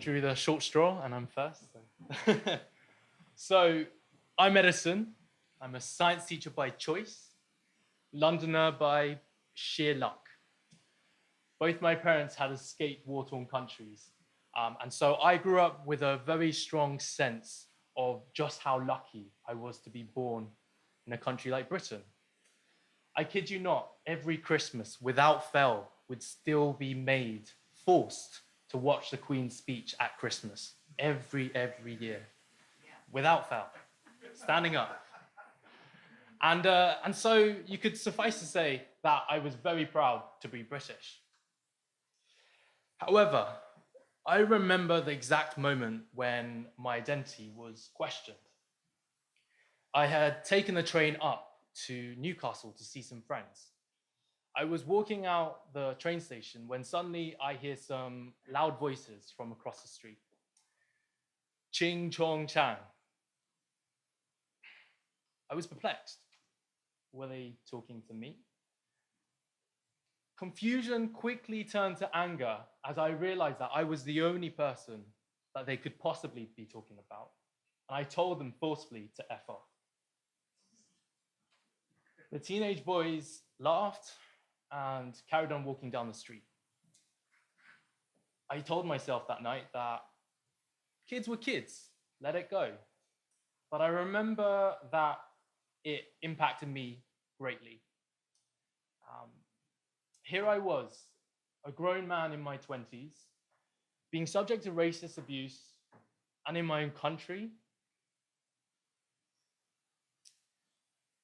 drew the short straw and I'm first. So, so I'm Edison. I'm a science teacher by choice, Londoner by sheer luck. Both my parents had escaped war-torn countries. And so I grew up with a very strong sense of just how lucky I was to be born in a country like Britain. I kid you not, every Christmas, without fail, would still be forced to watch the Queen's speech at Christmas, every year, without fail, standing up. And so you could suffice to say that I was very proud to be British. However, I remember the exact moment when my identity was questioned. I had taken the train up to Newcastle to see some friends. I was walking out the train station when suddenly I hear some loud voices from across the street. Ching Chong Chang. I was perplexed. Were they talking to me? Confusion quickly turned to anger as I realized that I was the only person that they could possibly be talking about. And I told them forcefully to F off. The teenage boys laughed and carried on walking down the street. I told myself that night that kids were kids, let it go. But I remember that it impacted me greatly. Here I was, a grown man in my 20s, being subject to racist abuse, and in my own country.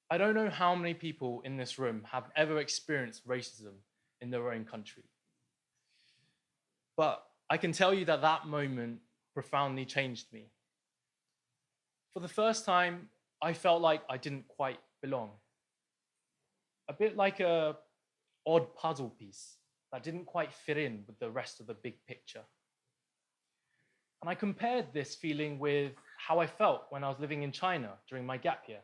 I don't know how many people in this room have ever experienced racism in their own country. But I can tell you that that moment profoundly changed me. For the first time, I felt like I didn't quite belong. A bit like an odd puzzle piece that didn't quite fit in with the rest of the big picture. And I compared this feeling with how I felt when I was living in China during my gap year.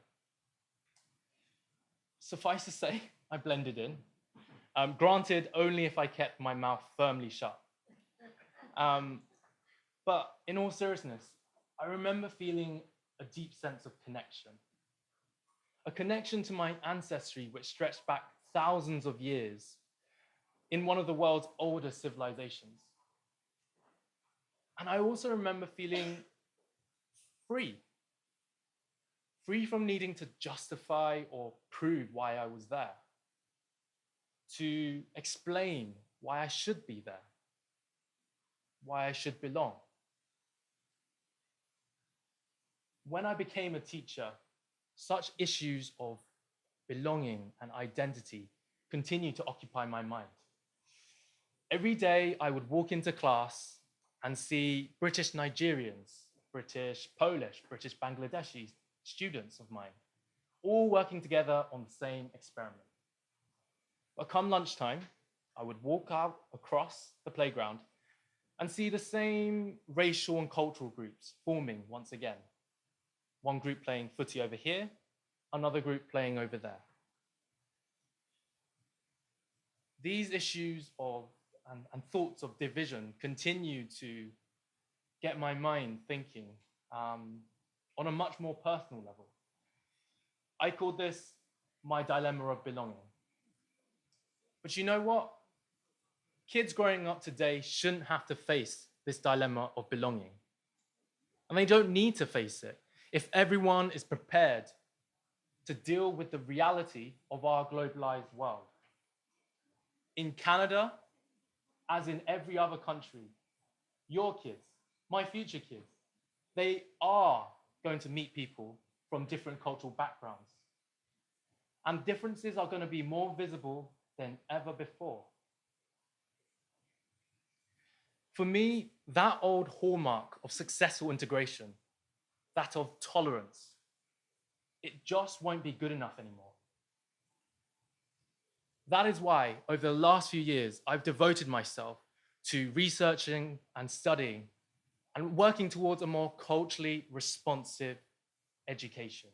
Suffice to say, I blended in. Granted, only if I kept my mouth firmly shut. But in all seriousness, I remember feeling a deep sense of connection. A connection to my ancestry which stretched back thousands of years in one of the world's oldest civilizations. And I also remember feeling free from needing to justify or prove why I was there, to explain why I should be there, why I should belong. When I became a teacher, such issues of belonging and identity continued to occupy my mind. Every day I would walk into class and see British Nigerians, British Polish, British Bangladeshi students of mine, all working together on the same experiment. But come lunchtime, I would walk out across the playground and see the same racial and cultural groups forming once again. One group playing footy over here, another group playing over there. These issues and thoughts of division continue to get my mind thinking on a much more personal level. I call this my dilemma of belonging. But you know what? Kids growing up today shouldn't have to face this dilemma of belonging. And they don't need to face it if everyone is prepared to deal with the reality of our globalized world. In Canada, as in every other country, your kids, my future kids, they are going to meet people from different cultural backgrounds. And differences are going to be more visible than ever before. For me, that old hallmark of successful integration, that of tolerance, it just won't be good enough anymore. That is why, over the last few years, I've devoted myself to researching and studying and working towards a more culturally responsive education.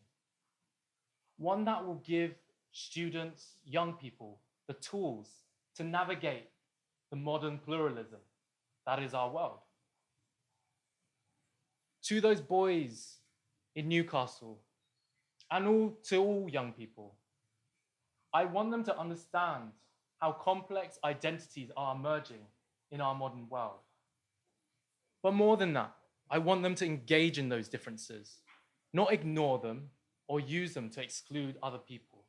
One that will give students, young people, the tools to navigate the modern pluralism that is our world. to those boys in Newcastle and to all young people, I want them to understand how complex identities are emerging in our modern world. But more than that, I want them to engage in those differences, not ignore them or use them to exclude other people.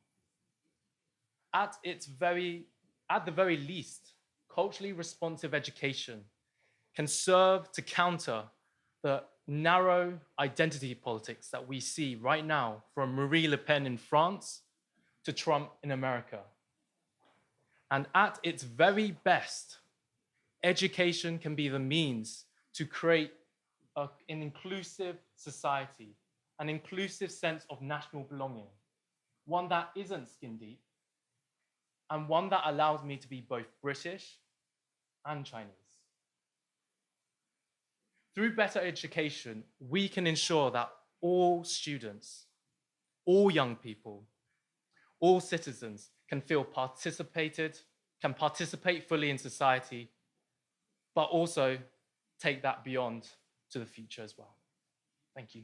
At the very least, culturally responsive education can serve to counter the narrow identity politics that we see right now, from Marie Le Pen in France to Trump in America. And at its very best, education can be the means to create an inclusive society, an inclusive sense of national belonging, one that isn't skin deep, and one that allows me to be both British and Chinese. Through better education, we can ensure that all students, all young people, all citizens can participate fully in society, but also take that beyond to the future as well. Thank you.